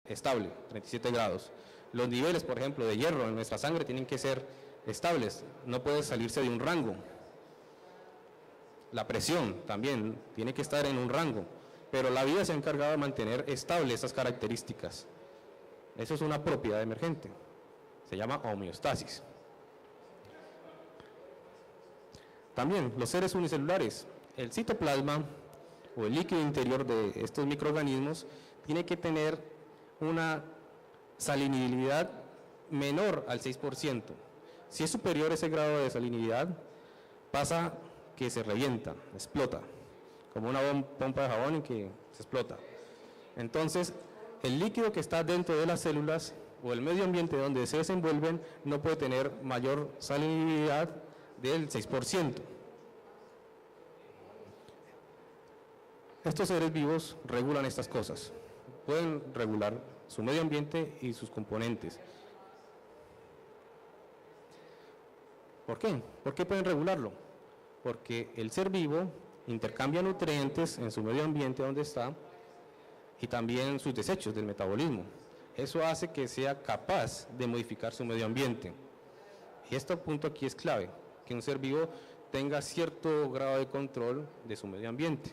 estable, 37 grados. Los niveles, por ejemplo, de hierro en nuestra sangre tienen que ser estables, no puede salirse de un rango. La presión también tiene que estar en un rango, pero la vida se ha encargado de mantener estables esas características. Eso es una propiedad emergente, se llama homeostasis. También los seres unicelulares, el citoplasma o el líquido interior de estos microorganismos tiene que tener una salinidad menor al 6%. Si es superior ese grado de salinidad, pasa que se revienta, explota, como una pompa de jabón en que se explota. Entonces, el líquido que está dentro de las células o el medio ambiente donde se desenvuelven no puede tener mayor salinidad del 6%. Estos seres vivos regulan estas cosas, pueden regular su medio ambiente y sus componentes. ¿Por qué? ¿Por qué pueden regularlo? Porque el ser vivo intercambia nutrientes en su medio ambiente donde está y también sus desechos del metabolismo. Eso hace que sea capaz de modificar su medio ambiente. Y este punto aquí es clave, que un ser vivo tenga cierto grado de control de su medio ambiente.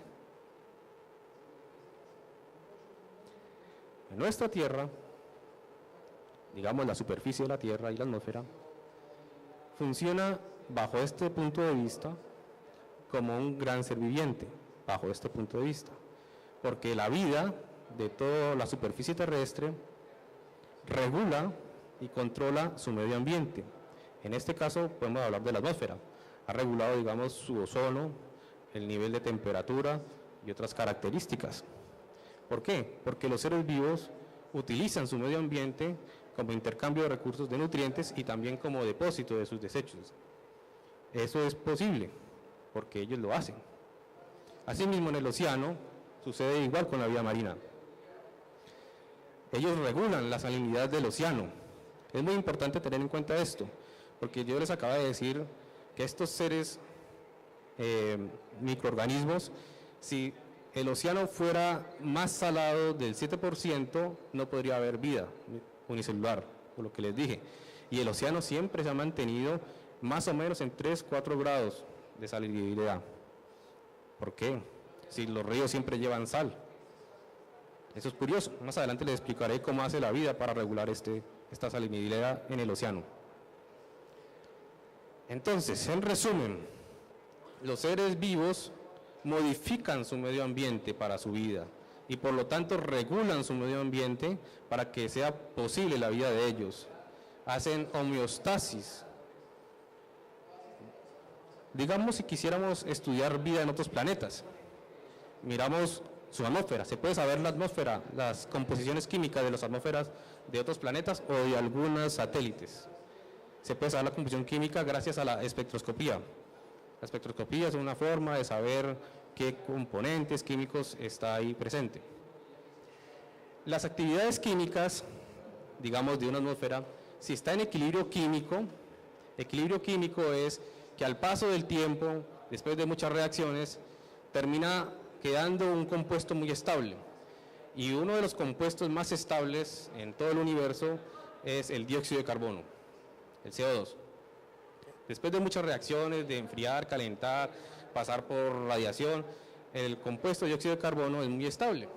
En nuestra Tierra, digamos la superficie de la Tierra y la atmósfera, funciona bajo este punto de vista como un gran ser viviente, bajo este punto de vista, porque la vida de toda la superficie terrestre regula y controla su medio ambiente. En este caso podemos hablar de la atmósfera, ha regulado, digamos, su ozono, el nivel de temperatura y otras características. ¿Por qué? Porque los seres vivos utilizan su medio ambiente como intercambio de recursos de nutrientes y también como depósito de sus desechos. Eso es posible, porque ellos lo hacen. Asimismo, en el océano sucede igual con la vida marina. Ellos regulan la salinidad del océano. Es muy importante tener en cuenta esto, porque yo les acabo de decir que estos seres microorganismos, si el océano fuera más salado del 7%, no podría haber vida unicelular, por lo que les dije. Y el océano siempre se ha mantenido más o menos en 3-4 grados de salinidad. ¿Por qué? Si los ríos siempre llevan sal. Eso es curioso. Más adelante les explicaré cómo hace la vida para regular esta salinidad en el océano. Entonces, en resumen, los seres vivos modifican su medio ambiente para su vida y por lo tanto regulan su medio ambiente para que sea posible la vida de ellos. Hacen homeostasis. Digamos, si quisiéramos estudiar vida en otros planetas, miramos su atmósfera, se puede saber la atmósfera, las composiciones químicas de las atmósferas de otros planetas o de algunos satélites. Se puede saber la composición química gracias a la espectroscopía. La espectroscopía es una forma de saber qué componentes químicos está ahí presente. Las actividades químicas, digamos, de una atmósfera, si está en equilibrio químico es que al paso del tiempo, después de muchas reacciones, termina quedando un compuesto muy estable. Y uno de los compuestos más estables en todo el universo es el dióxido de carbono, el CO2. Después de muchas reacciones de enfriar, calentar, pasar por radiación, el compuesto de dióxido de carbono es muy estable.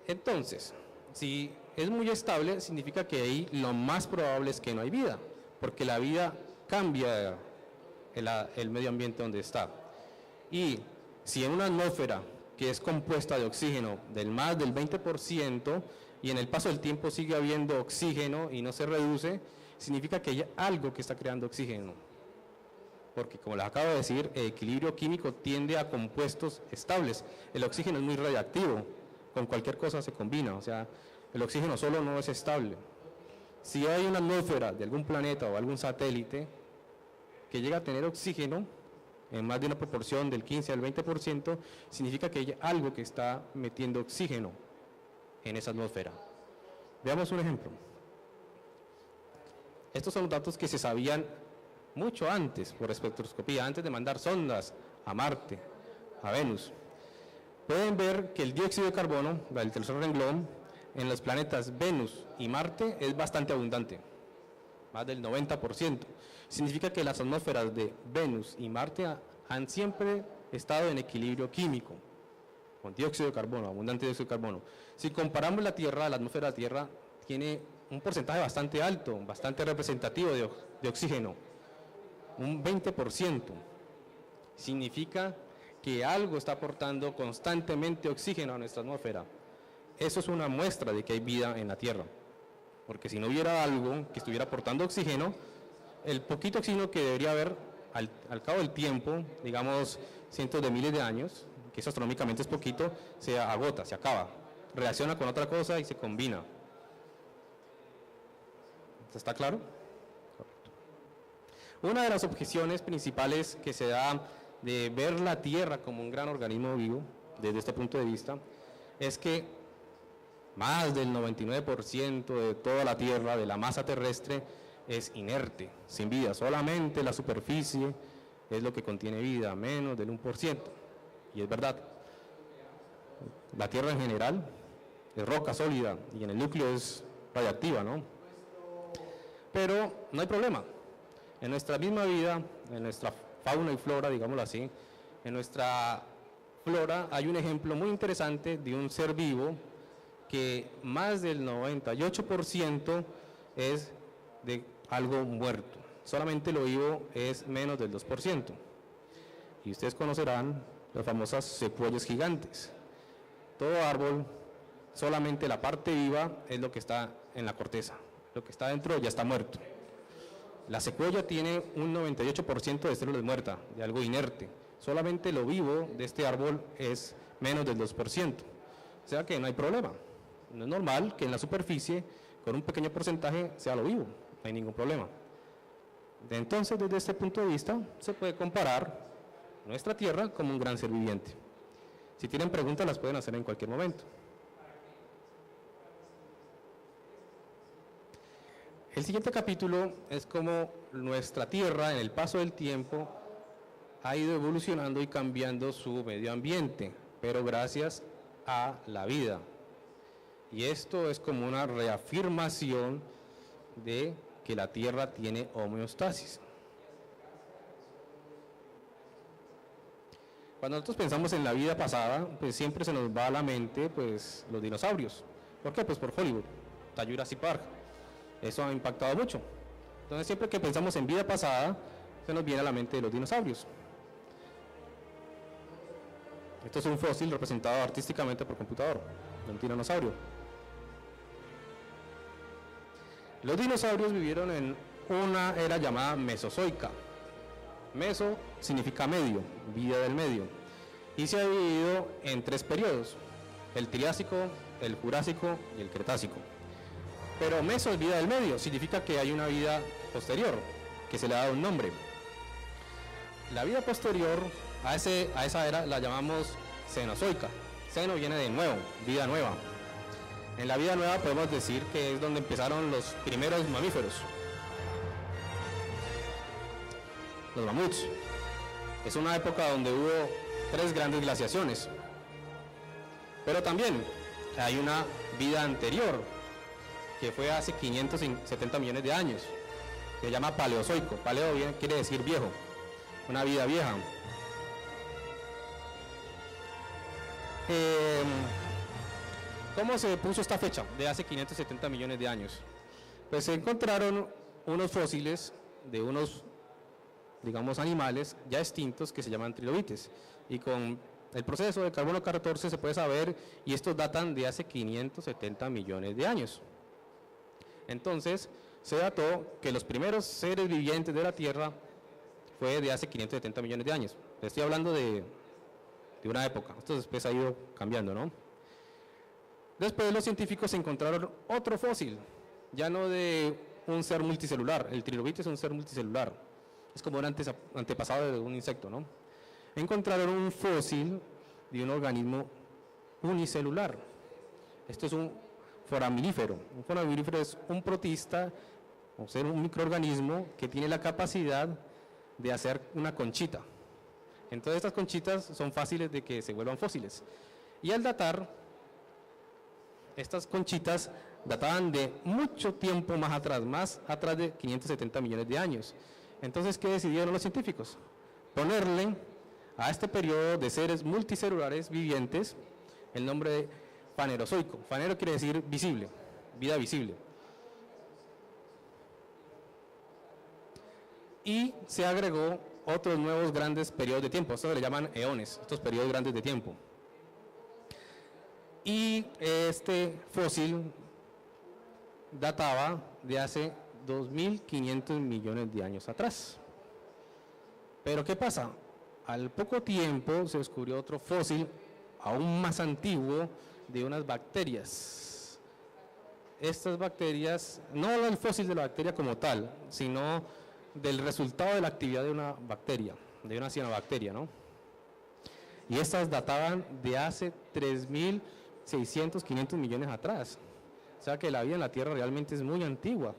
Entonces, si es muy estable, significa que ahí lo más probable es que no hay vida, porque la vida cambia el medio ambiente donde está. Y si en una atmósfera que es compuesta de oxígeno del más del 20% y en el paso del tiempo sigue habiendo oxígeno y no se reduce, significa que hay algo que está creando oxígeno. Porque como les acabo de decir, el equilibrio químico tiende a compuestos estables. El oxígeno es muy radiactivo, con cualquier cosa se combina, o sea, el oxígeno solo no es estable. Si hay una atmósfera de algún planeta o algún satélite que llega a tener oxígeno en más de una proporción del 15 al 20%, significa que hay algo que está metiendo oxígeno en esa atmósfera. Veamos un ejemplo. Estos son datos que se sabían mucho antes por espectroscopía, antes de mandar sondas a Marte, a Venus. Pueden ver que el dióxido de carbono, el tercer renglón, en los planetas Venus y Marte es bastante abundante, más del 90%. Significa que las atmósferas de Venus y Marte han siempre estado en equilibrio químico, con dióxido de carbono, abundante dióxido de carbono. Si comparamos la Tierra, la atmósfera de la Tierra tiene un porcentaje bastante alto, bastante representativo de oxígeno, un 20%. Significa que algo está aportando constantemente oxígeno a nuestra atmósfera. Eso es una muestra de que hay vida en la Tierra, porque si no hubiera algo que estuviera aportando oxígeno, el poquito oxígeno que debería haber al cabo del tiempo, digamos cientos de miles de años, que eso astronómicamente es poquito, se agota, se acaba, reacciona con otra cosa y se combina. ¿Está claro? Correcto. Una de las objeciones principales que se da de ver la Tierra como un gran organismo vivo, desde este punto de vista, es que más del 99% de toda la Tierra, de la masa terrestre, es inerte, sin vida. Solamente la superficie es lo que contiene vida, menos del 1%. Y es verdad. La Tierra en general es roca sólida y en el núcleo es radiactiva, ¿no? Pero no hay problema. En nuestra misma vida, en nuestra fauna y flora, digámoslo así, en nuestra flora hay un ejemplo muy interesante de un ser vivo que más del 98% es de algo muerto. Solamente lo vivo es menos del 2%. Y ustedes conocerán las famosas secuoyas gigantes. Todo árbol, solamente la parte viva es lo que está en la corteza. Lo que está dentro ya está muerto. La secuoya tiene un 98% de células muertas, de algo inerte. Solamente lo vivo de este árbol es menos del 2%. O sea que no hay problema. No es normal que en la superficie, con un pequeño porcentaje, sea lo vivo. No hay ningún problema. Entonces, desde este punto de vista, se puede comparar nuestra Tierra como un gran ser viviente. Si tienen preguntas, las pueden hacer en cualquier momento. El siguiente capítulo es cómo nuestra Tierra, en el paso del tiempo, ha ido evolucionando y cambiando su medio ambiente, pero gracias a la vida. Y esto es como una reafirmación de que la Tierra tiene homeostasis. Cuando nosotros pensamos en la vida pasada, pues siempre se nos va a la mente pues los dinosaurios. ¿Por qué? Pues por Hollywood, está Jurassic Park. Eso ha impactado mucho. Entonces siempre que pensamos en vida pasada, se nos viene a la mente los dinosaurios. Esto es un fósil representado artísticamente por computador, de un tiranosaurio. Los dinosaurios vivieron en una era llamada Mesozoica. Meso significa medio, vida del medio. Y se ha dividido en 3 periodos: el Triásico, el Jurásico y el Cretácico. Pero Meso es vida del medio, significa que hay una vida posterior, que se le ha dado un nombre. La vida posterior a esa era la llamamos Cenozoica. Ceno viene de nuevo, vida nueva. En la vida nueva podemos decir que es donde empezaron los primeros mamíferos. Los mamuts. Es una época donde hubo 3 grandes glaciaciones. Pero también hay una vida anterior, que fue hace 570 millones de años, que se llama Paleozoico. Paleo quiere decir viejo, una vida vieja. ¿Cómo se puso esta fecha de hace 570 millones de años? Pues se encontraron unos fósiles de unos, digamos, animales ya extintos que se llaman trilobites, y con el proceso de carbono 14 se puede saber, y estos datan de hace 570 millones de años. Entonces, se dató que los primeros seres vivientes de la Tierra fue de hace 570 millones de años. Estoy hablando de una época. Esto después ha ido cambiando, ¿no? Después los científicos encontraron otro fósil, ya no de un ser multicelular. El trilobite es un ser multicelular. Es como un antepasado de un insecto, ¿no? Encontraron un fósil de un organismo unicelular. Esto es un foraminífero. Un foraminífero es un protista, o sea, un microorganismo que tiene la capacidad de hacer una conchita. Entonces estas conchitas son fáciles de que se vuelvan fósiles. Y al datar estas conchitas databan de mucho tiempo más atrás de 570 millones de años. Entonces, ¿qué decidieron los científicos? Ponerle a este periodo de seres multicelulares vivientes el nombre de fanerozoico. Fanero quiere decir visible, vida visible. Y se agregó otros nuevos grandes periodos de tiempo, estos se le llaman eones, estos periodos grandes de tiempo. Y este fósil databa de hace 2.500 millones de años atrás. Pero ¿qué pasa? Al poco tiempo se descubrió otro fósil aún más antiguo de unas bacterias. Estas bacterias, no el fósil de la bacteria como tal, sino del resultado de la actividad de una bacteria, de una cianobacteria, ¿no? Y estas databan de hace 3.600, 500 millones atrás. O sea que la vida en la Tierra realmente es muy antigua.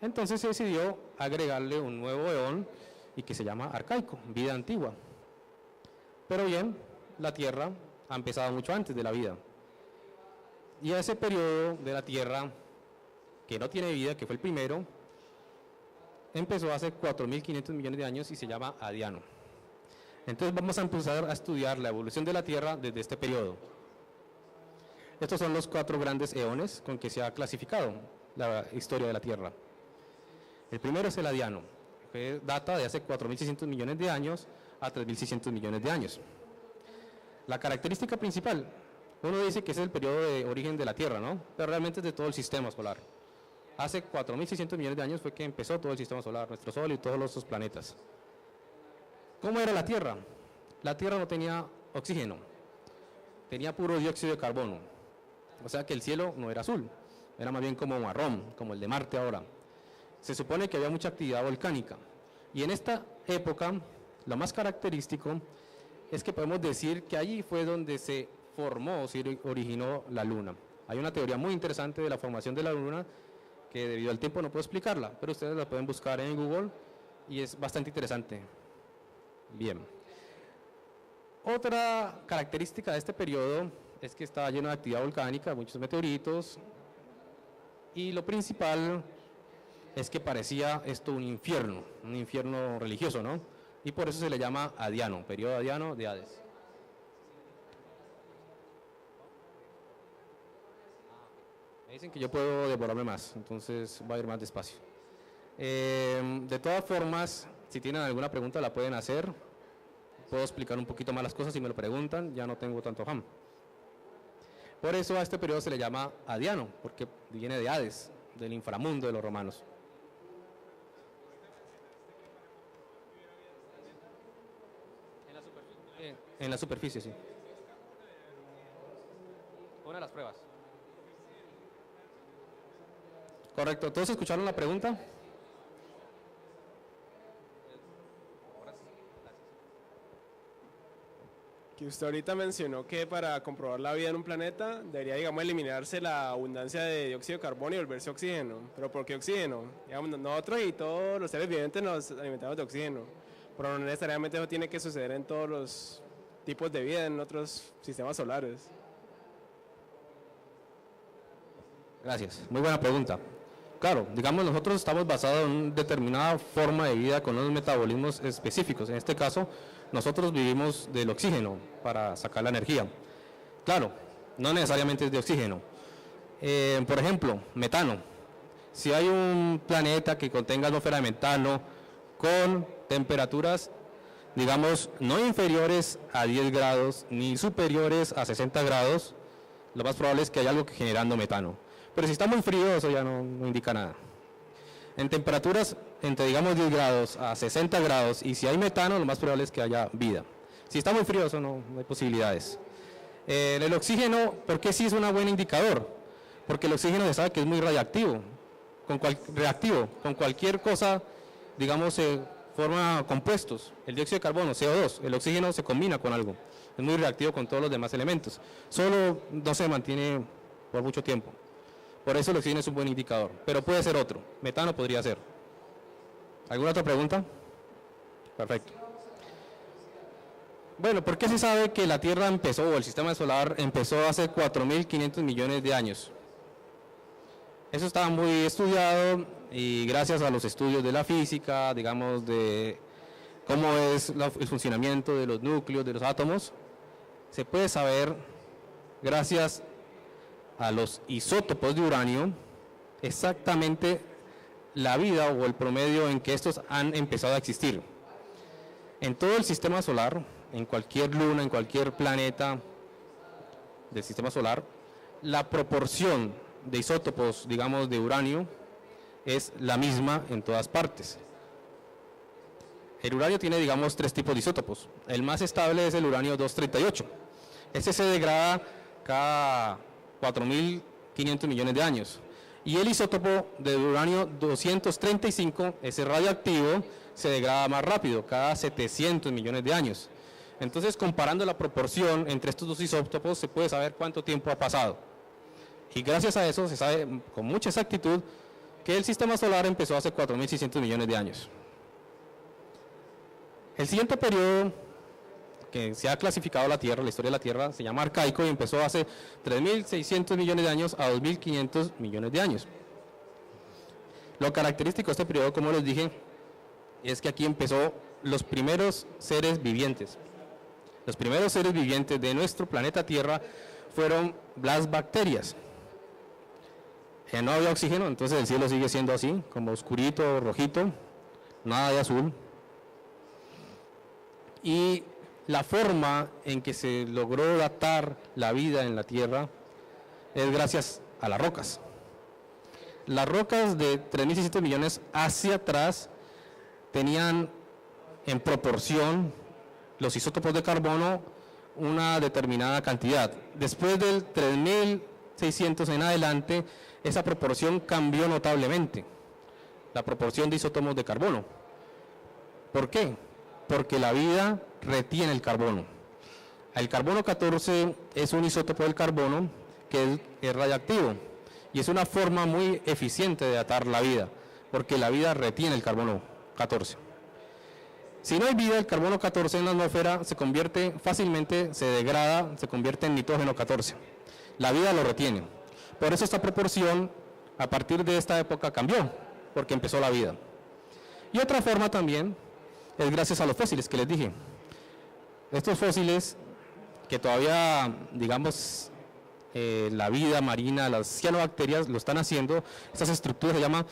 Entonces se decidió agregarle un nuevo eón y que se llama arcaico, vida antigua. Pero bien, la Tierra ha empezado mucho antes de la vida. Y a ese periodo de la Tierra, que no tiene vida, que fue el primero, empezó hace 4.500 millones de años y se llama Adiano. Entonces vamos a empezar a estudiar la evolución de la Tierra desde este periodo. Estos son los 4 grandes eones con que se ha clasificado la historia de la Tierra. El primero es el Adiano, que data de hace 4.600 millones de años a 3.600 millones de años. La característica principal, uno dice que es el periodo de origen de la Tierra, ¿no? Pero realmente es de todo el sistema solar. Hace 4.600 millones de años fue que empezó todo el sistema solar, nuestro Sol y todos los otros planetas. ¿Cómo era la Tierra? La Tierra no tenía oxígeno, tenía puro dióxido de carbono. O sea que el cielo no era azul, era más bien como marrón, como el de Marte ahora. Se supone que había mucha actividad volcánica. Y en esta época, lo más característico es que podemos decir que allí fue donde se formó, se originó la Luna. Hay una teoría muy interesante de la formación de la Luna que debido al tiempo no puedo explicarla, pero ustedes la pueden buscar en Google y es bastante interesante. Bien. Otra característica de este periodo es que estaba lleno de actividad volcánica, muchos meteoritos, y lo principal es que parecía esto un infierno religioso, ¿no? Y por eso se le llama Adiano, periodo Adiano de Hades. Me dicen que yo puedo demorarme más, entonces voy a ir más despacio. De todas formas, si tienen alguna pregunta la pueden hacer. Puedo explicar un poquito más las cosas si me lo preguntan, ya no tengo tanto afán. Por eso a este periodo se le llama Adiano, porque viene de Hades, del inframundo de los romanos. En la superficie, sí. Una de las pruebas. Correcto, ¿todos escucharon la pregunta? Que usted ahorita mencionó que para comprobar la vida en un planeta debería, digamos, eliminarse la abundancia de dióxido de carbono y volverse oxígeno. ¿Pero por qué oxígeno? Digamos, nosotros y todos los seres vivientes nos alimentamos de oxígeno, pero no necesariamente eso tiene que suceder en todos los tipos de vida en otros sistemas solares. Gracias, muy buena pregunta. Claro, digamos nosotros estamos basados en una determinada forma de vida con unos metabolismos específicos. En este caso, nosotros vivimos del oxígeno para sacar la energía. Claro, no necesariamente es de oxígeno. Por ejemplo, metano. Si hay un planeta que contenga atmósfera de metano con temperaturas, digamos, no inferiores a 10 grados ni superiores a 60 grados, lo más probable es que haya algo generando metano. Pero si está muy frío, eso ya no indica nada. En temperaturas entre, digamos, 10 grados a 60 grados, y si hay metano, lo más probable es que haya vida. Si está muy frío, eso no hay posibilidades. El oxígeno, ¿por qué sí es un buen indicador? Porque el oxígeno se sabe que es muy reactivo, con cualquier cosa, digamos, se forma compuestos. El dióxido de carbono, CO2, el oxígeno se combina con algo, es muy reactivo con todos los demás elementos. Solo no se mantiene por mucho tiempo. Por eso el oxígeno es un buen indicador, pero puede ser otro, metano podría ser. ¿Alguna otra pregunta? Perfecto. Bueno, ¿por qué se sabe que la Tierra empezó, o el sistema solar empezó hace 4.500 millones de años? Eso estaba muy estudiado y gracias a los estudios de la física, digamos, de cómo es el funcionamiento de los núcleos, de los átomos, se puede saber, gracias a los isótopos de uranio, exactamente la vida o el promedio en que estos han empezado a existir. En todo el sistema solar, en cualquier luna, en cualquier planeta del sistema solar, la proporción de isótopos, digamos, de uranio es la misma en todas partes. El uranio tiene, digamos, 3 tipos de isótopos. El más estable es el uranio 238. Este se degrada cada 4.500 millones de años. Y el isótopo de uranio 235, ese radioactivo, se degrada más rápido, cada 700 millones de años. Entonces, comparando la proporción entre estos dos isótopos, se puede saber cuánto tiempo ha pasado. Y gracias a eso se sabe con mucha exactitud que el sistema solar empezó hace 4.600 millones de años. El siguiente periodo que se ha clasificado la Tierra, la historia de la Tierra, se llama arcaico y empezó hace 3.600 millones de años a 2.500 millones de años. Lo característico de este periodo, como les dije, es que aquí empezó los primeros seres vivientes. Los primeros seres vivientes de nuestro planeta Tierra fueron las bacterias. Ya no había oxígeno, entonces el cielo sigue siendo así, como oscurito, rojito, nada de azul. Y la forma en que se logró datar la vida en la Tierra es gracias a las rocas. Las rocas de 3.600 millones hacia atrás tenían en proporción los isótopos de carbono una determinada cantidad. Después del 3.600 en adelante, esa proporción cambió notablemente, la proporción de isótopos de carbono. ¿Por qué? Porque la vida retiene el carbono. El carbono 14 es un isótopo del carbono que es radiactivo y es una forma muy eficiente de datar la vida, porque la vida retiene el carbono 14. Si no hay vida, el carbono 14 en la atmósfera se convierte fácilmente, se degrada, se convierte en nitrógeno 14. La vida lo retiene. Por eso esta proporción a partir de esta época cambió, porque empezó la vida. Y otra forma también es gracias a los fósiles que les dije. Estos fósiles que todavía, digamos, la vida marina, las cianobacterias lo están haciendo, estas estructuras se llaman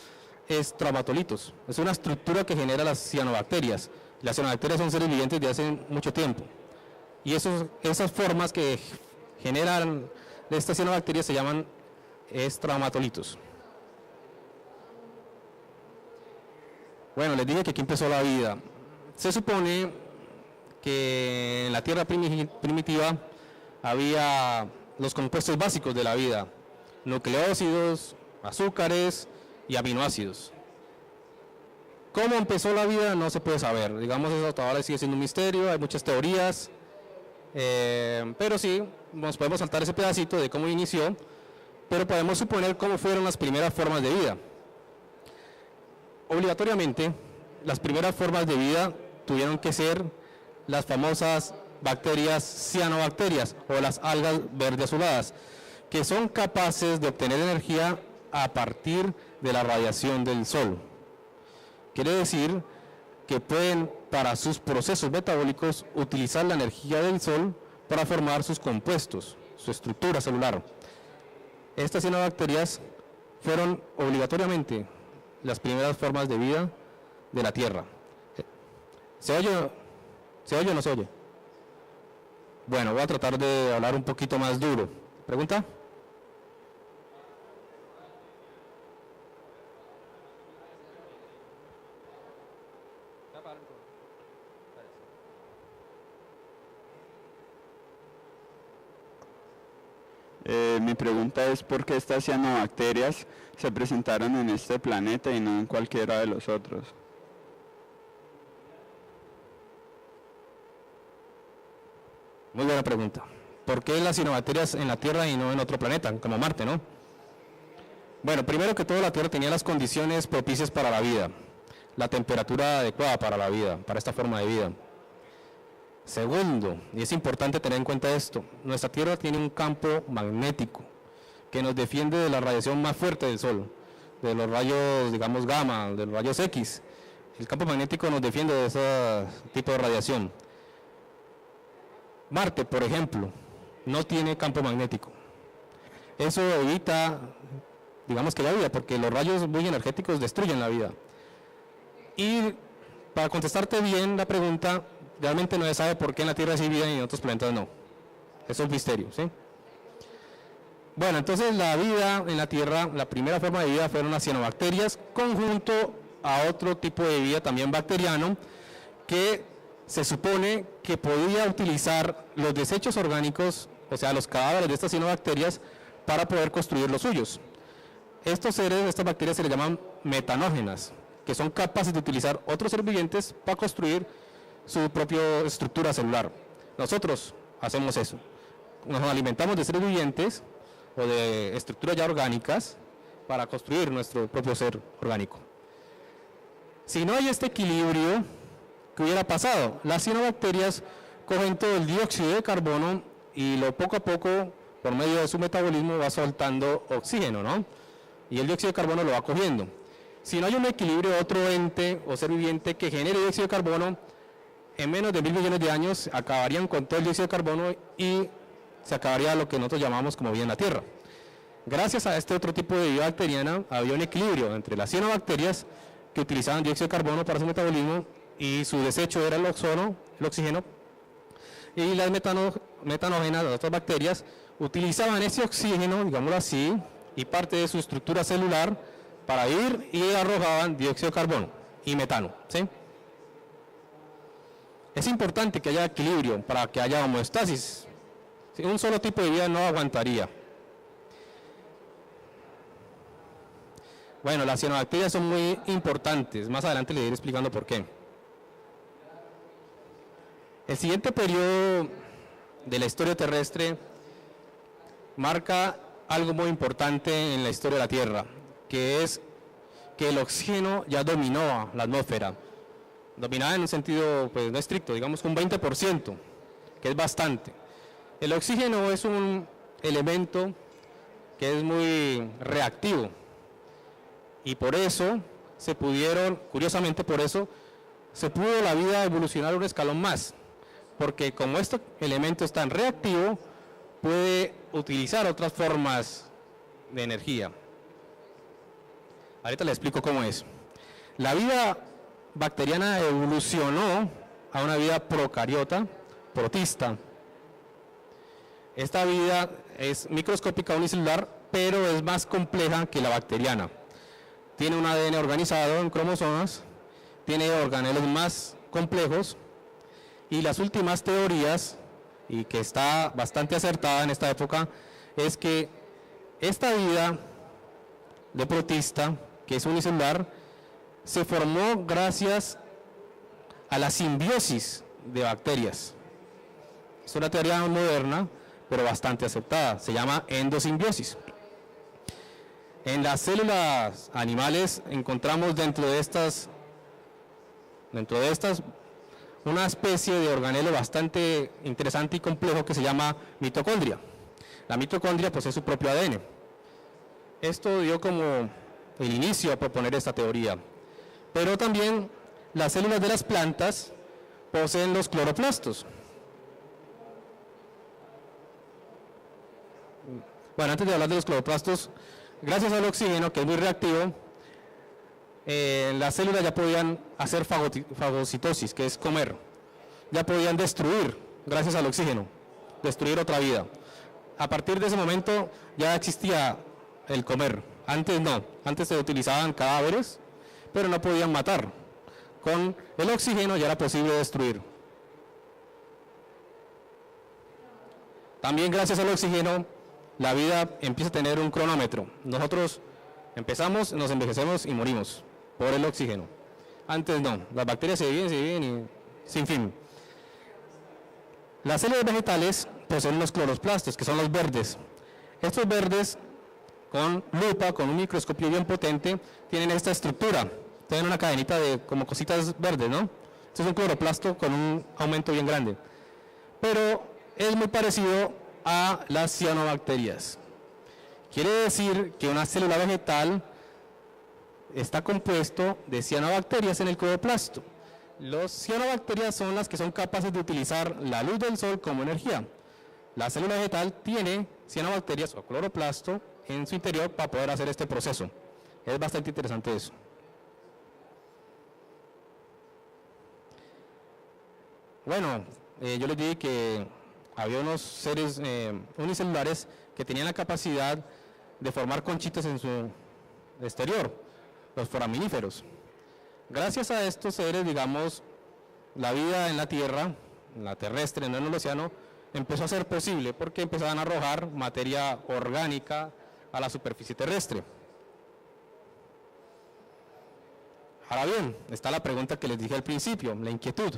estromatolitos. Es una estructura que genera las cianobacterias. Las cianobacterias son seres vivientes de hace mucho tiempo. Y esas formas que generan de estas cianobacterias se llaman estromatolitos. Bueno, les dije que aquí empezó la vida. Se supone que en la Tierra primitiva había los compuestos básicos de la vida, nucleósidos, azúcares y aminoácidos. ¿Cómo empezó la vida? No se puede saber. Digamos, eso hasta ahora sigue siendo un misterio, hay muchas teorías, pero sí, nos podemos saltar ese pedacito de cómo inició, pero podemos suponer cómo fueron las primeras formas de vida. Obligatoriamente, las primeras formas de vida tuvieron que ser las famosas bacterias cianobacterias o las algas verde azuladas, que son capaces de obtener energía a partir de la radiación del sol. Quiere decir que pueden, para sus procesos metabólicos, utilizar la energía del sol para formar sus compuestos, su estructura celular. Estas cianobacterias fueron obligatoriamente las primeras formas de vida de la Tierra. ¿Se oye o no se oye? Bueno, voy a tratar de hablar un poquito más duro. ¿Pregunta? Mi pregunta es ¿por qué estas cianobacterias se presentaron en este planeta y no en cualquiera de los otros? Muy buena pregunta. ¿Por qué las cianobacterias en la Tierra y no en otro planeta, como Marte, no? Bueno, primero que todo, la Tierra tenía las condiciones propicias para la vida, la temperatura adecuada para la vida, para esta forma de vida. Segundo, y es importante tener en cuenta esto, nuestra Tierra tiene un campo magnético que nos defiende de la radiación más fuerte del Sol, de los rayos, digamos, gamma, de los rayos X. El campo magnético nos defiende de ese tipo de radiación. Marte, por ejemplo, no tiene campo magnético. Eso evita, digamos, que la vida, porque los rayos muy energéticos destruyen la vida. Y para contestarte bien la pregunta, realmente no se sabe por qué en la Tierra sí vida y en otros planetas no. Eso es misterio, ¿sí? Bueno, entonces la vida en la Tierra, la primera forma de vida fueron las cianobacterias, conjunto a otro tipo de vida también bacteriano, que se supone que podía utilizar los desechos orgánicos, o sea, los cadáveres de estas cianobacterias, para poder construir los suyos. Estos seres, estas bacterias se les llaman metanógenas, que son capaces de utilizar otros seres vivientes para construir su propia estructura celular. Nosotros hacemos eso. Nos alimentamos de seres vivientes o de estructuras ya orgánicas para construir nuestro propio ser orgánico. Si no hay este equilibrio, ¿qué hubiera pasado? Las cianobacterias cogen todo el dióxido de carbono y lo poco a poco, por medio de su metabolismo, va soltando oxígeno, ¿no? Y el dióxido de carbono lo va cogiendo. Si no hay un equilibrio, otro ente o ser viviente que genere dióxido de carbono, en menos de 1.000 millones de años acabarían con todo el dióxido de carbono y se acabaría lo que nosotros llamamos como vida en la Tierra. Gracias a este otro tipo de vida bacteriana había un equilibrio entre las cianobacterias que utilizaban dióxido de carbono para su metabolismo y su desecho era el oxígeno, y las metanógenas, las otras bacterias, utilizaban ese oxígeno, digámoslo así, y parte de su estructura celular para ir y arrojaban dióxido de carbono y metano, ¿sí? Es importante que haya equilibrio para que haya homeostasis. Un solo tipo de vida no aguantaría. Bueno, las cianobacterias son muy importantes. Más adelante les iré explicando por qué. El siguiente periodo de la historia terrestre marca algo muy importante en la historia de la Tierra, que es que el oxígeno ya dominó la atmósfera. Dominaba en un sentido, pues no estricto, digamos un 20%, que es bastante. El oxígeno es un elemento que es muy reactivo y por eso curiosamente por eso, se pudo la vida evolucionar un escalón más, porque como este elemento es tan reactivo, puede utilizar otras formas de energía. Ahorita les explico cómo es. La vida bacteriana evolucionó a una vida procariota, protista. Esta vida es microscópica unicelular, pero es más compleja que la bacteriana. Tiene un ADN organizado en cromosomas, tiene organelos más complejos, y las últimas teorías, y que está bastante acertada en esta época, es que esta vida de protista, que es unicelular, se formó gracias a la simbiosis de bacterias. Es una teoría moderna, pero bastante aceptada. Se llama endosimbiosis. En las células animales encontramos dentro de estas una especie de organelo bastante interesante y complejo que se llama mitocondria. La mitocondria posee su propio ADN. Esto dio como el inicio a proponer esta teoría. Pero también las células de las plantas poseen los cloroplastos. Bueno, antes de hablar de los cloroplastos, gracias al oxígeno, que es muy reactivo, las células ya podían hacer fagocitosis, que es comer. Ya podían destruir, gracias al oxígeno, destruir otra vida. A partir de ese momento ya existía el comer. Antes no, antes se utilizaban cadáveres, pero no podían matar. Con el oxígeno ya era posible destruir. También gracias al oxígeno, la vida empieza a tener un cronómetro. Nosotros empezamos, nos envejecemos y morimos por el oxígeno. Antes no, las bacterias se viven y sin fin. Las células vegetales poseen los cloroplastos, que son los verdes. Estos verdes, con lupa, con un microscopio bien potente, tienen esta estructura. Tienen una cadenita de como cositas verdes, ¿no? Este es un cloroplasto con un aumento bien grande. pero es muy parecido a las cianobacterias. Quiere decir que una célula vegetal está compuesto de cianobacterias en el cloroplasto. Las cianobacterias son las que son capaces de utilizar la luz del sol como energía. La célula vegetal tiene cianobacterias o cloroplasto en su interior para poder hacer este proceso. Es bastante interesante eso. Bueno, yo les dije que había unos seres unicelulares que tenían la capacidad de formar conchitas en su exterior, los foraminíferos. Gracias a estos seres, digamos, la vida en la Tierra, en la terrestre, no en el océano, empezó a ser posible porque empezaban a arrojar materia orgánica a la superficie terrestre. Ahora bien, está la pregunta que les dije al principio, la inquietud.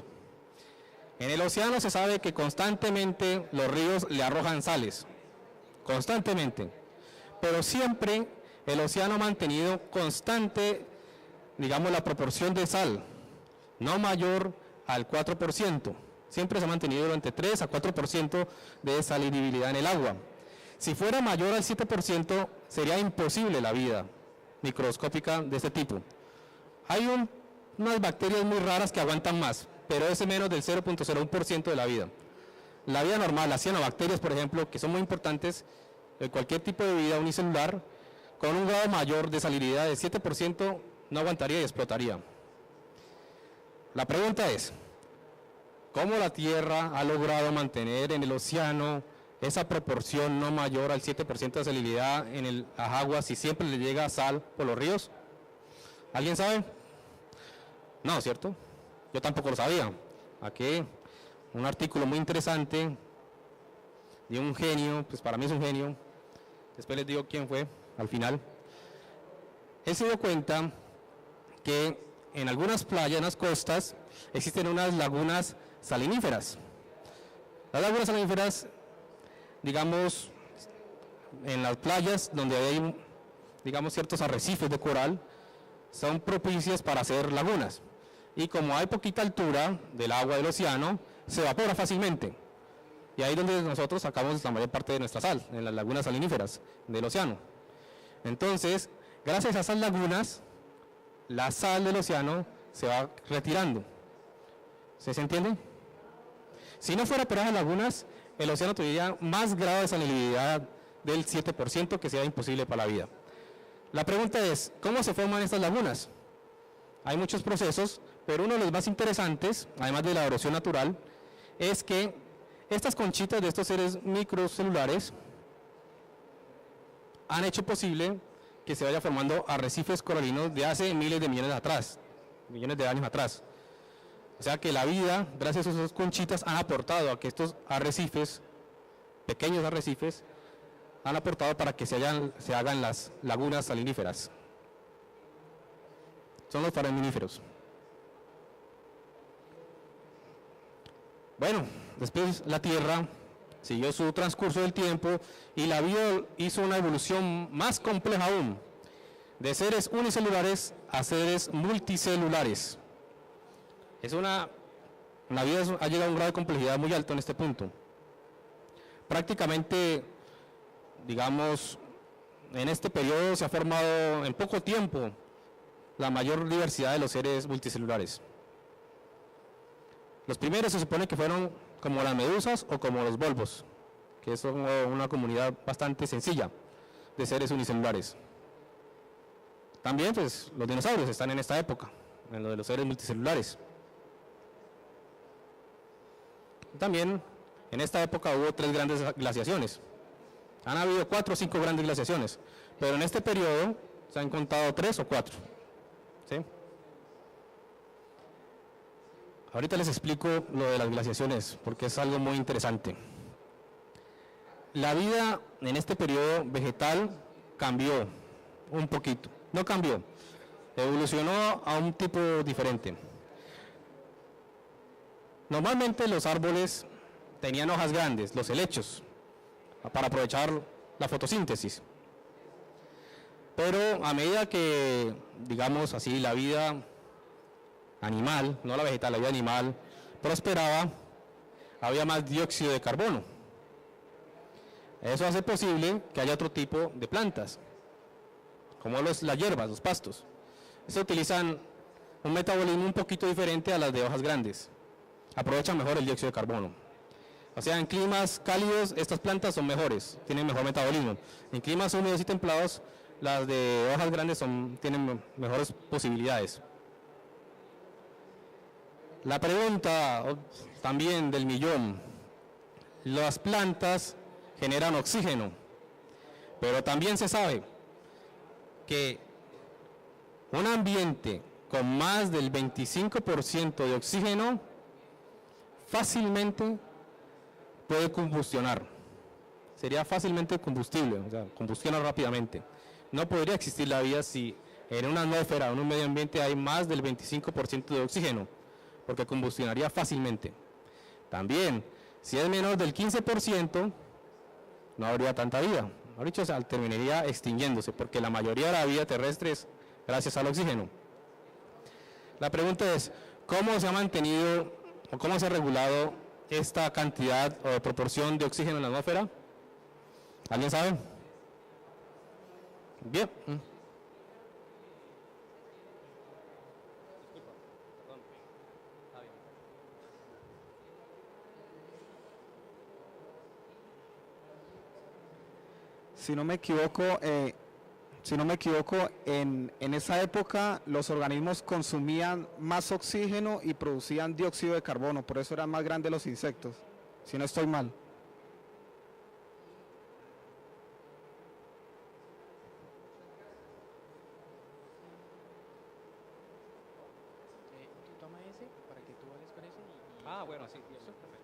En el océano se sabe que constantemente los ríos le arrojan sales, constantemente, pero siempre el océano ha mantenido constante, digamos, la proporción de sal, no mayor al 4%, siempre se ha mantenido durante 3 a 4% de salinibilidad en el agua. Si fuera mayor al 7%, sería imposible la vida microscópica de este tipo. Hay unas bacterias muy raras que aguantan más, pero es menos del 0.01% de la vida. La vida normal, las cianobacterias, por ejemplo, que son muy importantes en cualquier tipo de vida unicelular, con un grado mayor de salinidad de 7% no aguantaría y explotaría. La pregunta es, ¿cómo la Tierra ha logrado mantener en el océano esa proporción no mayor al 7% de salinidad en las aguas si siempre le llega sal por los ríos? ¿Alguien sabe? No, ¿cierto? Yo tampoco lo sabía. Aquí un artículo muy interesante de un genio, pues para mí es un genio, después les digo quién fue al final. Él se dio cuenta que en algunas playas, en las costas, existen unas lagunas saliníferas. Las lagunas saliníferas, digamos, en las playas donde hay, digamos, ciertos arrecifes de coral, son propicias para hacer lagunas. Y como hay poquita altura del agua del océano, se evapora fácilmente. Y ahí es donde nosotros sacamos la mayor parte de nuestra sal, en las lagunas saliníferas del océano. Entonces, gracias a esas lagunas, la sal del océano se va retirando. ¿Se entiende? Si no fuera por esas lagunas, el océano tendría más grado de salinidad del 7%, que sea imposible para la vida. La pregunta es, ¿cómo se forman estas lagunas? Hay muchos procesos, pero uno de los más interesantes, además de la erosión natural, es que estas conchitas de estos seres microcelulares han hecho posible que se vaya formando arrecifes coralinos de hace miles de millones de años atrás. O sea que la vida, gracias a esas conchitas, han aportado a que estos arrecifes, pequeños arrecifes, han aportado para que se hagan las lagunas saliníferas. Son los foraminíferos. Bueno, después la Tierra siguió su transcurso del tiempo y la vida hizo una evolución más compleja aún, de seres unicelulares a seres multicelulares. La vida ha llegado a un grado de complejidad muy alto en este punto. Prácticamente, digamos, en este periodo se ha formado en poco tiempo la mayor diversidad de los seres multicelulares. Los primeros se supone que fueron como las medusas o como los volvos, que son una comunidad bastante sencilla de seres unicelulares. También pues los dinosaurios están en esta época, en lo de los seres multicelulares. También en esta época hubo 3 grandes glaciaciones. Han habido 4 o 5 grandes glaciaciones, pero en este periodo se han contado 3 o 4. ¿Sí? Ahorita les explico lo de las glaciaciones, porque es algo muy interesante. La vida en este periodo vegetal cambió un poquito, no cambió, evolucionó a un tipo diferente. Normalmente los árboles tenían hojas grandes, los helechos, para aprovechar la fotosíntesis. Pero a medida que, digamos así, la vida animal, no la vegetal, la vida animal prosperaba, había más dióxido de carbono. Eso hace posible que haya otro tipo de plantas, como las hierbas, los pastos. Estos utilizan un metabolismo un poquito diferente a las de hojas grandes. Aprovechan mejor el dióxido de carbono. O sea, en climas cálidos estas plantas son mejores, tienen mejor metabolismo. En climas húmedos y templados, las de hojas grandes tienen mejores posibilidades. La pregunta también del millón: las plantas generan oxígeno, pero también se sabe que un ambiente con más del 25% de oxígeno fácilmente puede combustionar. Sería fácilmente combustible, o sea, combustiona rápidamente. No podría existir la vida si en una atmósfera o en un medio ambiente hay más del 25% de oxígeno, porque combustionaría fácilmente. También, si es menor del 15%, no habría tanta vida. Mejor dicho, terminaría extinguiéndose, porque la mayoría de la vida terrestre es gracias al oxígeno. La pregunta es, ¿cómo se ha mantenido o cómo se ha regulado esta cantidad o proporción de oxígeno en la atmósfera? ¿Alguien sabe? Bien. Si no me equivoco, en esa época los organismos consumían más oxígeno y producían dióxido de carbono, por eso eran más grandes los insectos, si no estoy mal. Tú toma ese para que tú hables con ese y... Ah, bueno, sí, eso es perfecto.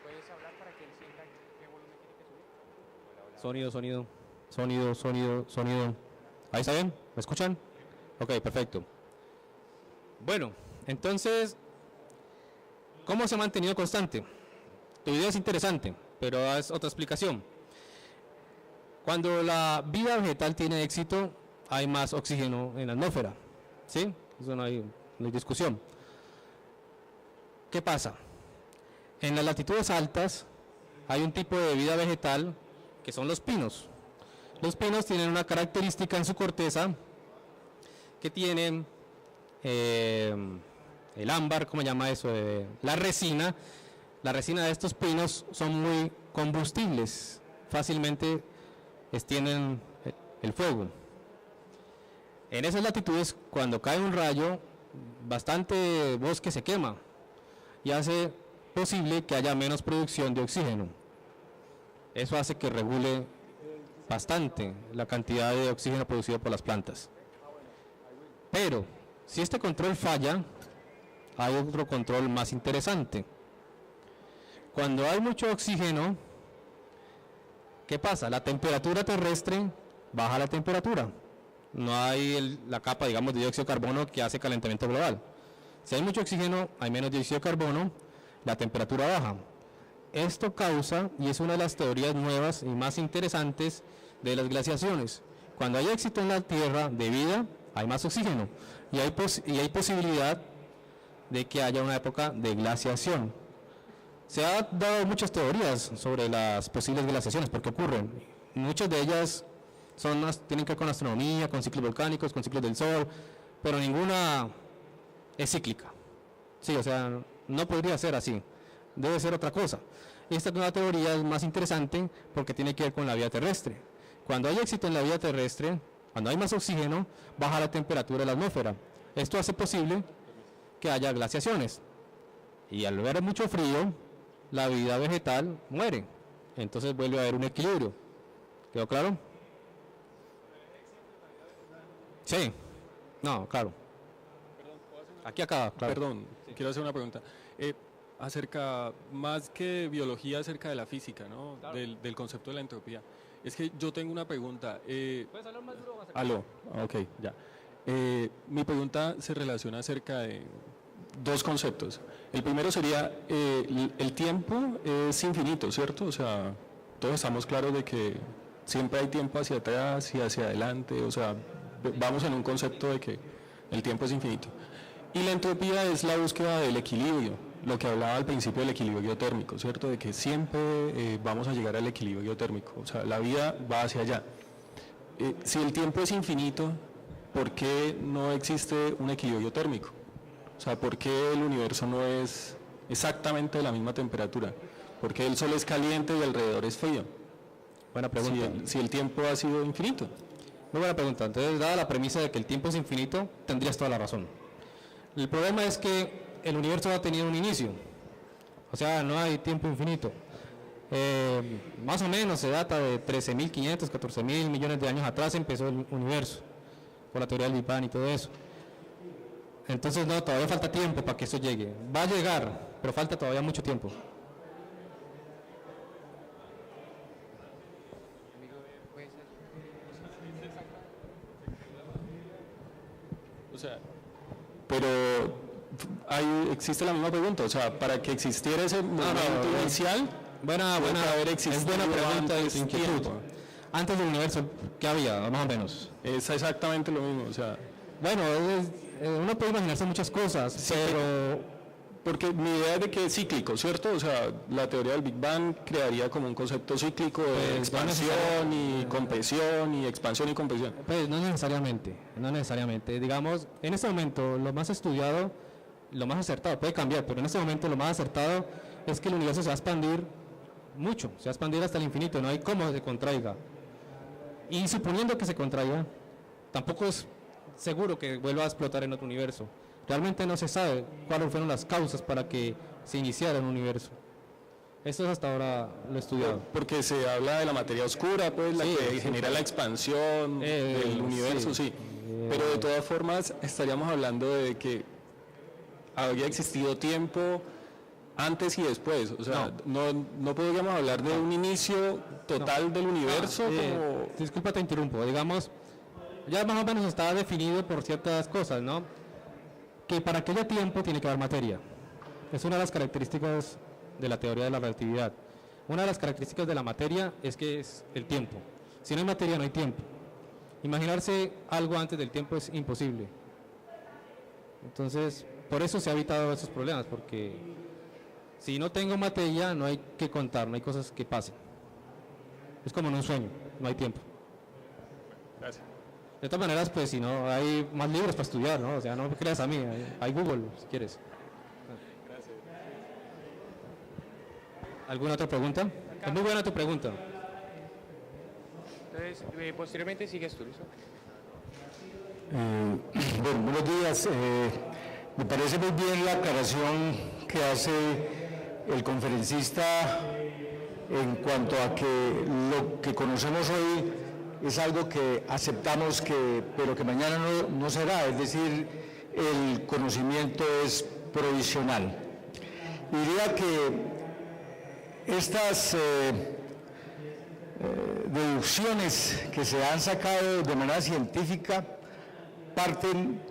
¿Puedes hablar para que él sienta qué volumen tiene que subir? Hola, hola. Sonido. ¿Ahí está bien? ¿Me escuchan? Ok, perfecto. Bueno, entonces, ¿cómo se ha mantenido constante? Tu idea es interesante, pero es otra explicación. Cuando la vida vegetal tiene éxito, hay más oxígeno en la atmósfera, ¿sí? Eso no hay discusión. ¿Qué pasa? En las latitudes altas hay un tipo de vida vegetal que son los pinos. Los pinos tienen una característica en su corteza que tienen el ámbar, ¿cómo se llama eso? La resina. La resina de estos pinos son muy combustibles, fácilmente extienden el fuego. En esas latitudes, cuando cae un rayo, bastante bosque se quema y hace posible que haya menos producción de oxígeno. Eso hace que regule bastante la cantidad de oxígeno producido por las plantas. Pero, si este control falla, hay otro control más interesante. Cuando hay mucho oxígeno, ¿qué pasa? La temperatura terrestre baja la temperatura. No hay la capa, digamos, de dióxido de carbono que hace calentamiento global. Si hay mucho oxígeno, hay menos dióxido de carbono, la temperatura baja. Esto causa, y es una de las teorías nuevas y más interesantes de las glaciaciones. Cuando hay éxito en la Tierra de vida, hay más oxígeno y hay posibilidad de que haya una época de glaciación. Se han dado muchas teorías sobre las posibles glaciaciones, porque ocurren. Muchas de ellas tienen que ver con astronomía, con ciclos volcánicos, con ciclos del Sol, pero ninguna es cíclica. Sí, o sea, no podría ser así, debe ser otra cosa. Esta nueva teoría es más interesante porque tiene que ver con la vida terrestre. Cuando hay éxito en la vida terrestre, cuando hay más oxígeno, baja la temperatura de la atmósfera. Esto hace posible que haya glaciaciones. Y al haber mucho frío, la vida vegetal muere. Entonces vuelve a haber un equilibrio. ¿Quedó claro? Sí. No, claro. Aquí acaba, claro. Perdón, quiero hacer una pregunta. Acerca, más que biología, acerca de la física, ¿no? Claro. Del concepto de la entropía. Es que yo tengo una pregunta. ¿Puedes hablar más duro? Aló, ok, ya. Mi pregunta se relaciona acerca dos conceptos. El primero sería, el tiempo es infinito, ¿cierto? O sea, todos estamos claros de que siempre hay tiempo hacia atrás y hacia adelante, o sea, vamos en un concepto de que el tiempo es infinito. Y la entropía es la búsqueda del equilibrio, lo que hablaba al principio del equilibrio térmico, ¿cierto? De que siempre vamos a llegar al equilibrio térmico, o sea, la vida va hacia allá. Si el tiempo es infinito, ¿por qué no existe un equilibrio térmico? O sea, ¿por qué el universo no es exactamente de la misma temperatura? ¿Por qué el Sol es caliente y alrededor es frío? Buena pregunta. Si el tiempo ha sido infinito. Muy buena pregunta. Entonces, dada la premisa de que el tiempo es infinito, tendrías toda la razón. El problema es que el universo ha tenido un inicio, o sea, no hay tiempo infinito. Más o menos se data de 13.500, 14.000 millones de años atrás empezó el universo, por la teoría del Big Bang y todo eso. Entonces, no, todavía falta tiempo para que eso llegue. Va a llegar, pero falta todavía mucho tiempo. O sea, pero existe la misma pregunta, o sea, para que existiera ese momento inicial, Buena haber es buena pregunta de tu inquietud. Antes del universo, ¿qué había, más o menos? es exactamente lo mismo, o sea, Bueno, uno puede imaginarse muchas cosas, pero porque mi idea es de que es cíclico, ¿cierto? O sea, la teoría del Big Bang crearía como un concepto cíclico de Pues, expansión y compresión y expansión y compresión. pues no necesariamente. Digamos, en este momento lo más estudiado, lo más acertado, puede cambiar, pero en este momento lo más acertado es que el universo se va a expandir mucho, se va a expandir hasta el infinito, no hay cómo se contraiga. Y suponiendo que se contraiga, tampoco es seguro que vuelva a explotar en otro universo. Realmente no se sabe cuáles fueron las causas para que se iniciara un universo. Esto es hasta ahora lo estudiado. Porque se habla de la materia oscura, pues la Sí, que sí, genera la expansión del universo, sí. Pero de todas formas estaríamos hablando de que habría existido tiempo antes y después. O sea, no podríamos hablar de un inicio total del universo. Como... Disculpa, te interrumpo. Digamos, ya más o menos está definido por ciertas cosas, ¿no? Que para que haya tiempo tiene que haber materia. Es una de las características de la teoría de la relatividad. Una de las características de la materia es que es el tiempo. Si no hay materia, no hay tiempo. Imaginarse algo antes del tiempo es imposible. Entonces, por eso se ha evitado esos problemas, porque si no tengo materia, no hay que contar, no hay cosas que pasen. Es como en un sueño, no hay tiempo. Gracias. De todas maneras, pues si no, hay más libros para estudiar, ¿no? O sea, no me creas a mí, hay Google, si quieres. ¿Alguna otra pregunta? Es muy buena tu pregunta. Entonces, posteriormente sigues tú, ¿listo? Bueno, buenos días. Me parece muy bien la aclaración que hace el conferencista en cuanto a que lo que conocemos hoy es algo que aceptamos, pero que mañana no será, es decir, el conocimiento es provisional. Diría que estas deducciones que se han sacado de manera científica parten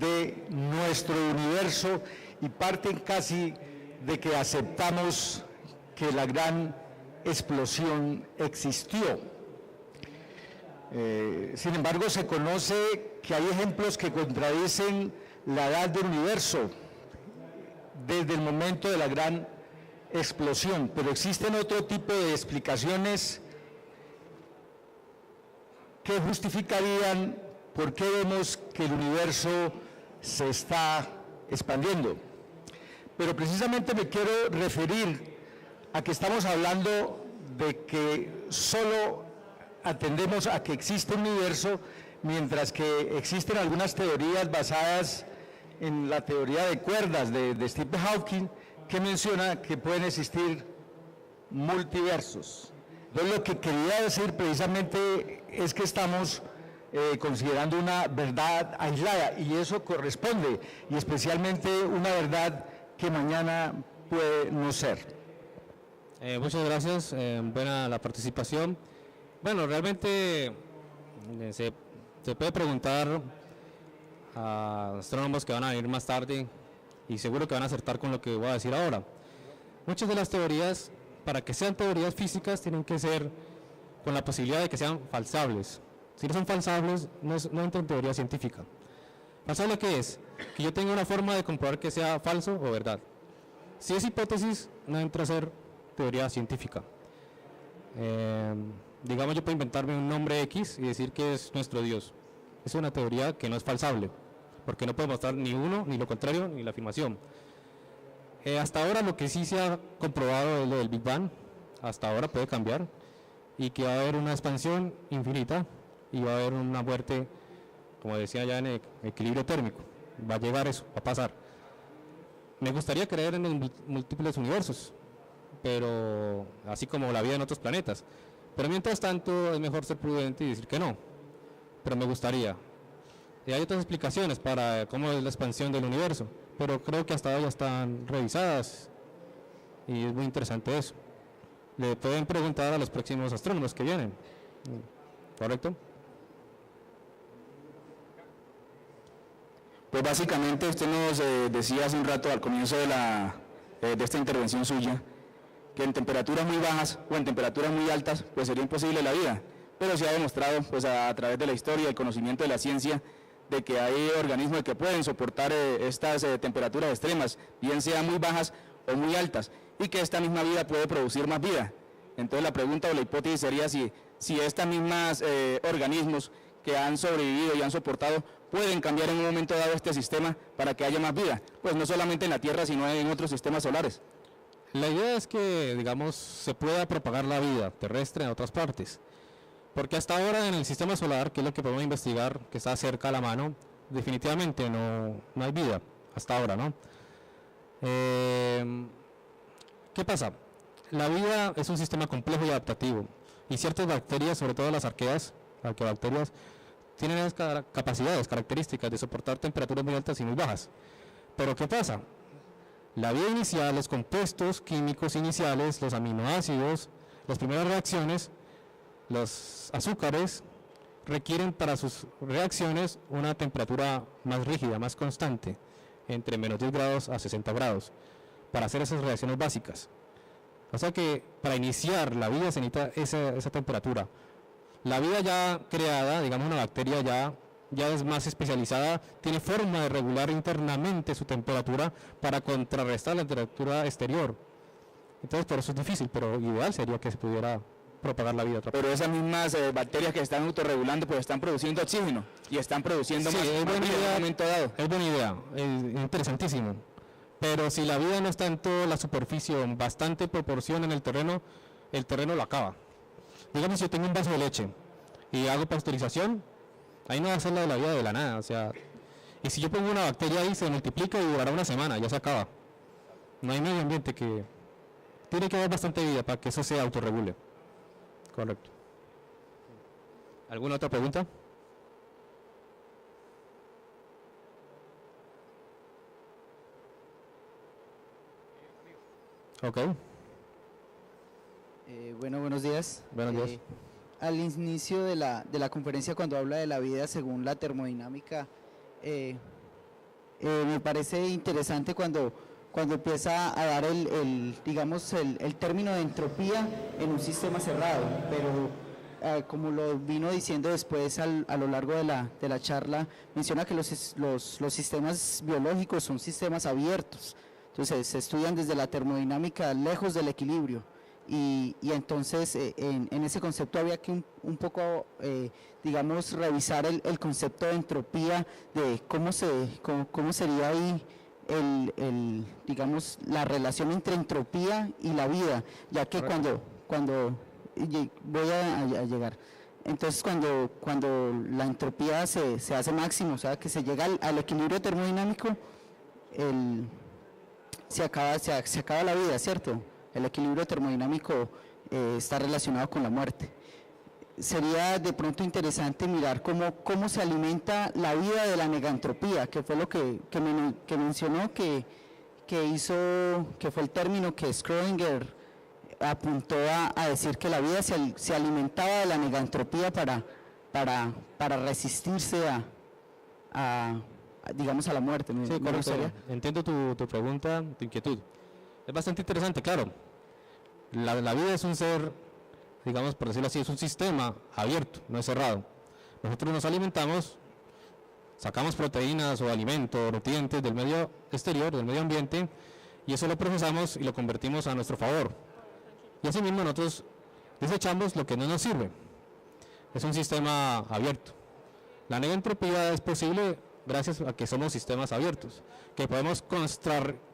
de nuestro universo y parten casi de que aceptamos que la gran explosión existió. Sin embargo, se conoce que hay ejemplos que contradicen la edad del universo desde el momento de la gran explosión, pero existen otro tipo de explicaciones que justificarían por qué vemos que el universo se está expandiendo. Pero precisamente me quiero referir a que estamos hablando de que solo atendemos a que existe un universo, mientras que existen algunas teorías basadas en la teoría de cuerdas de Stephen Hawking, que menciona que pueden existir multiversos. Entonces, lo que quería decir precisamente es que estamos considerando una verdad aislada, y eso corresponde, y especialmente una verdad que mañana puede no ser. Muchas gracias, buena la participación. Bueno, realmente se puede preguntar a astrónomos que van a venir más tarde y seguro que van a acertar con lo que voy a decir ahora. Muchas de las teorías, para que sean teorías físicas, tienen que ser con la posibilidad de que sean falsables. Si no son falsables, no entra en teoría científica. ¿Falsable qué es? Que yo tenga una forma de comprobar que sea falso o verdad. Si es hipótesis, no entra a ser teoría científica. Digamos, yo puedo inventarme un nombre X y decir que es nuestro Dios. Es una teoría que no es falsable, porque no puedo mostrar ni uno, ni lo contrario, ni la afirmación. Hasta ahora lo que sí se ha comprobado es lo del Big Bang. Hasta ahora puede cambiar, y que va a haber una expansión infinita y va a haber una muerte, como decía ya, en el equilibrio térmico. Va a llegar eso, va a pasar. Me gustaría creer en los múltiples universos, pero así como la vida en otros planetas. Pero mientras tanto es mejor ser prudente y decir que no. Pero me gustaría. Y hay otras explicaciones para cómo es la expansión del universo, pero creo que hasta ahora ya están revisadas y es muy interesante eso. Le pueden preguntar a los próximos astrónomos que vienen. ¿Correcto? Pues básicamente usted nos decía hace un rato al comienzo de esta intervención suya que en temperaturas muy bajas o en temperaturas muy altas pues sería imposible la vida, pero se ha demostrado pues a través de la historia y el conocimiento de la ciencia de que hay organismos que pueden soportar estas temperaturas extremas, bien sean muy bajas o muy altas, y que esta misma vida puede producir más vida. Entonces la pregunta o la hipótesis sería si estas mismas organismos que han sobrevivido y han soportado pueden cambiar en un momento dado este sistema para que haya más vida, pues no solamente en la Tierra, sino en otros sistemas solares. La idea es que, digamos, se pueda propagar la vida terrestre en otras partes, porque hasta ahora en el sistema solar, que es lo que podemos investigar, que está cerca a la mano, definitivamente no hay vida, hasta ahora, ¿no? ¿Qué pasa? La vida es un sistema complejo y adaptativo, y ciertas bacterias, sobre todo las arqueabacterias, tienen esas capacidades, características de soportar temperaturas muy altas y muy bajas. Pero ¿qué pasa? La vida inicial, los compuestos químicos iniciales, los aminoácidos, las primeras reacciones, los azúcares, requieren para sus reacciones una temperatura más rígida, más constante, entre menos 10 grados a 60 grados, para hacer esas reacciones básicas. O sea que para iniciar la vida se necesita esa temperatura. La vida ya creada, digamos una bacteria ya es más especializada, tiene forma de regular internamente su temperatura para contrarrestar la temperatura exterior. Entonces por eso es difícil, pero ideal sería que se pudiera propagar la vida. Pero esas mismas bacterias que están autorregulando pues están produciendo oxígeno y están produciendo más vida en un momento dado. Es buena idea, es interesantísimo. Pero si la vida no está en toda la superficie o en bastante proporción en el terreno lo acaba. Digamos, si yo tengo un vaso de leche y hago pasteurización, ahí no va a ser la vida de la nada, o sea, y si yo pongo una bacteria ahí se multiplica y durará una semana, ya se acaba. No hay medio ambiente que... Tiene que haber bastante vida para que eso se autorregule. Correcto. ¿Alguna otra pregunta? Ok. Bueno, buenos días. Buenos días. Al inicio de la conferencia, cuando habla de la vida según la termodinámica, me parece interesante cuando empieza a dar digamos, el término de entropía en un sistema cerrado, pero como lo vino diciendo después a lo largo de la charla, menciona que los sistemas biológicos son sistemas abiertos, entonces se estudian desde la termodinámica lejos del equilibrio. Y entonces en ese concepto había que un poco, digamos, revisar el concepto de entropía, de cómo sería ahí digamos, la relación entre entropía y la vida, ya que cuando voy a llegar, entonces cuando la entropía se hace máximo, o sea, que se llega al equilibrio termodinámico, se acaba la vida, ¿cierto? El equilibrio termodinámico está relacionado con la muerte. Sería de pronto interesante mirar cómo se alimenta la vida de la negantropía, que fue lo que mencionó, que fue el término que Schrödinger apuntó a decir que la vida se alimentaba de la negantropía para resistirse a digamos, a la muerte. Sí, Me correcto. gustaría- Entiendo tu pregunta, tu inquietud. Es bastante interesante, claro. La vida es un ser, digamos, por decirlo así, es un sistema abierto, no es cerrado. Nosotros nos alimentamos, sacamos proteínas o alimentos, nutrientes del medio exterior, del medio ambiente, y eso lo procesamos y lo convertimos a nuestro favor. Y asimismo nosotros desechamos lo que no nos sirve. Es un sistema abierto. La negentropía es posible gracias a que somos sistemas abiertos, que podemos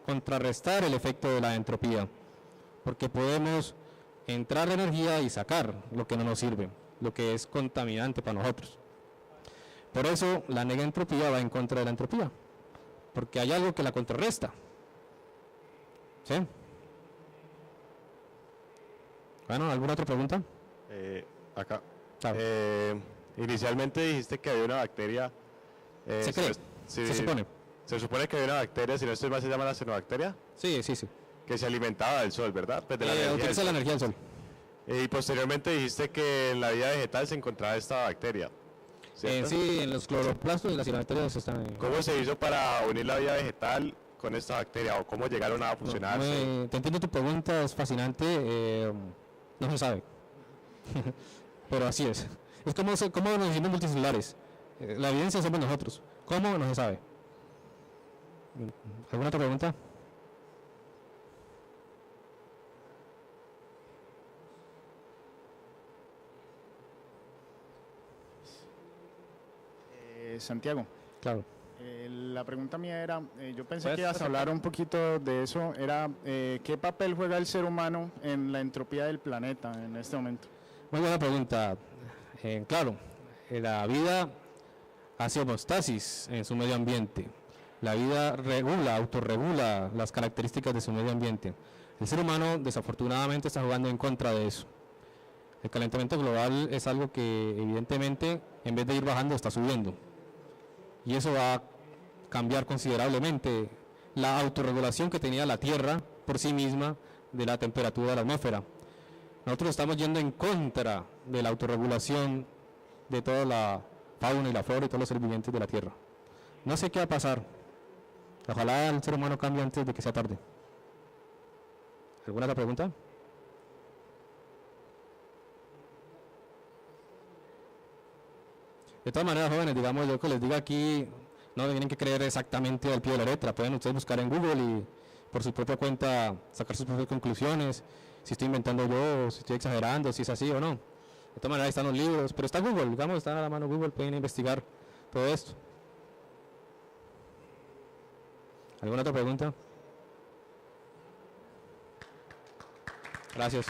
contrarrestar el efecto de la entropía, porque podemos entrar energía y sacar lo que no nos sirve, lo que es contaminante para nosotros. Por eso la negentropía va en contra de la entropía, porque hay algo que la contrarresta. ¿Sí? Bueno, ¿alguna otra pregunta? Acá. Claro. Inicialmente dijiste que había una bacteria. Se cree, se supone. Se supone que había una bacteria, si no estoy mal, se llama la cianobacteria, Sí, sí, sí. que se alimentaba del sol, ¿verdad? Pues de la energía del Utiliza la sol. energía del sol. Y posteriormente dijiste que en la vida vegetal se encontraba esta bacteria. ¿cierto? Sí, en los cloroplastos y las cianobacterias están ahí. ¿Cómo se hizo para unir la vida vegetal con esta bacteria o cómo llegaron a fusionarse? Te entiendo tu pregunta, es fascinante. No se sabe. Pero así es. Es como nos hicimos multicelulares. La evidencia somos nosotros. ¿Cómo? No se sabe. ¿Alguna otra pregunta? Santiago, Claro. la pregunta mía era, yo pensé ¿Puedes que ibas a hablar un poquito de eso, era ¿qué papel juega el ser humano en la entropía del planeta en este momento? Muy buena pregunta. Claro, la vida hace homeostasis en su medio ambiente. La vida autorregula las características de su medio ambiente. El ser humano desafortunadamente está jugando en contra de eso. El calentamiento global es algo que evidentemente en vez de ir bajando está subiendo. Y eso va a cambiar considerablemente la autorregulación que tenía la Tierra por sí misma de la temperatura de la atmósfera. Nosotros estamos yendo en contra de la autorregulación de toda la fauna y la flora y todos los seres vivientes de la Tierra. No sé qué va a pasar. Ojalá el ser humano cambie antes de que sea tarde. ¿Alguna otra pregunta? De todas maneras, jóvenes, digamos, yo que les diga aquí, no tienen que creer exactamente al pie de la letra. Pueden ustedes buscar en Google y por su propia cuenta sacar sus propias conclusiones. Si estoy inventando yo, si estoy exagerando, si es así o no. De todas maneras, ahí están los libros, pero está Google, digamos, está a la mano Google, pueden investigar todo esto. ¿Alguna otra pregunta? Gracias.